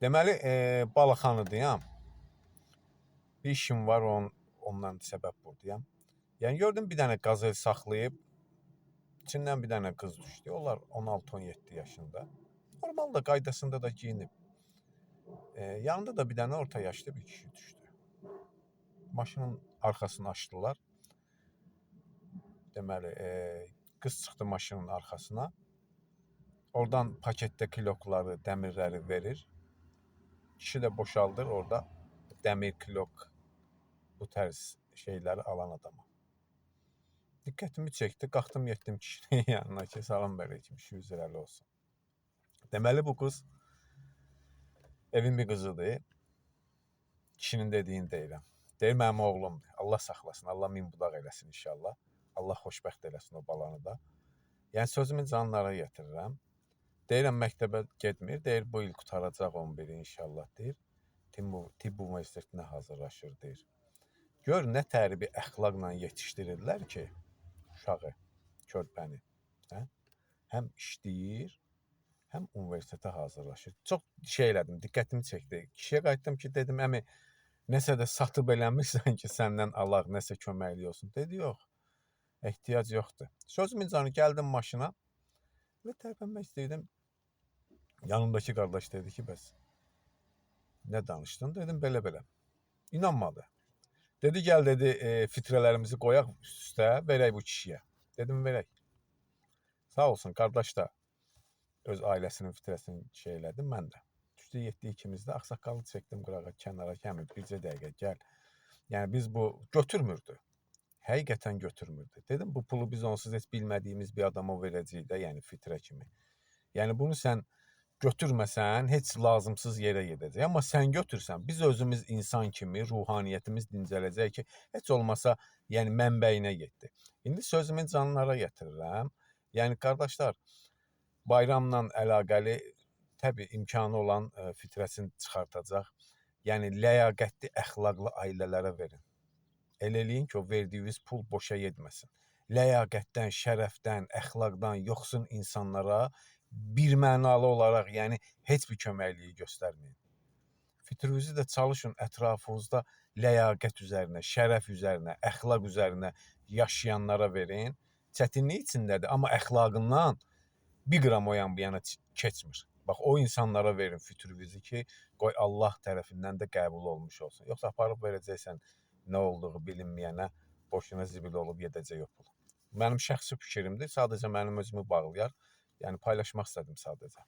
Deməli, Balaxanıdayam. Bir işim var, ondan səbəb buradayam. Yəni gördüm bir dənə qazel saxlayıb, içindən bir dənə qız düşdü. Onlar 16-17 yaşında. Normal da qaydasında da giyinib. Yanında da bir dənə orta yaşlı bir kişi düşdü. Maşının arxasını açdılar. Deməli, qız çıxdı maşının arxasına. Oradan paketdəki kilokları, dəmirləri verir. Kişi də boşaldır orada. Dəmir, kilok, bu tərz şeyləri alan adama. Diqqətimi çəkdi. Qalxdım, getdim kişinin yanına ki, salam verəcəm, işiniz irəli olsun. Deməli, bu qız evin bir qızıdır. Kişinin dediyini deyirəm. Deyir, mənim oğlumdur. Allah saxlasın, Allah min budaq eləsin inşallah. Allah xoşbəxt eləsin o balanı da. Yəni, sözümü canlara getirirəm. Deyirəm, məktəbə getmir. Deyir, bu il qutaracaq 11 inşallah, deyir. Tibb universitetinə hazırlaşır, deyir. Gör, nə təribi əxlaqla yetişdirirlər ki, uşağı, körpəni. Həm işləyir, həm universitetə hazırlaşır. Çox şey elədim, diqqətimi çəkdi. Kişiyə qayıtdım ki, dedim, əmi, nəsə də satıb eləmirsən ki, səndən alaq, nəsə köməkli olsun. Dedi, yox, ehtiyac yoxdur. Sözümün canı, gəldim maşına və tərpənmək istəyirdim. Yanımdakı qardaş dedi ki, bəs nə danışdın? Dedim, belə-belə. İnanmadı. Dedi, gəl, dedi, fitrələrimizi qoyaq üst-üstə, verək bu kişiyə. Dedim, verək. Sağ olsun, qardaş da öz ailəsinin fitrəsini şey elədi, mən də. Düşdü, yetdi ikimiz də, axsaqqalı çəkdim qırağa, kənara, kəmi, bircə dəqiqə, gəl. Yəni, biz bu götürmürdü. Həqiqətən götürmürdü. Dedim, bu pulu biz onsuz heç bilmədiyimiz bir adama verəcəyik də, yəni fitrə kimi. Yəni, bunu sən götürməsən, heç lazımsız yerə gedəcək. Amma sən götürsən, biz özümüz insan kimi, ruhaniyyətimiz dincələcək ki, heç olmasa, yəni mənbəyinə getdi. İndi sözümü canlara gətirirəm. Yəni, qardaşlar, bayramla əlaqəli təbii imkanı olan fitrəsini çıxartacaq. Yəni, ləyaqətli, əxlaqlı ailələrə verin. Elə eləyin ki, o verdiyiniz pul boşa getməsin. Ləyaqətdən, şərəfdən, əxlaqdan yoxsun insanlara bir mənalı olaraq, yəni heç bir köməkliyi göstərməyin. Fitrinizi də çalışın ətrafınızda ləyaqət üzərinə, şərəf üzərinə, əxlaq üzərinə yaşayanlara verin. Çətinlik içindədir, amma əxlaqından bir qram o yan bu yana keçmir. Bax, o insanlara verin fitrinizi ki, qoy Allah tərəfindən də qəbul olmuş olsun. Yoxsa aparıb verəcəksən nə olduğu bilinməyənə, boşuna zibil olub gedəcək o pul. Mənim şəxsi fikrimdir, sadəcə mənim özümü bağlayar. Yəni, paylaşmaq istədim sadəcə.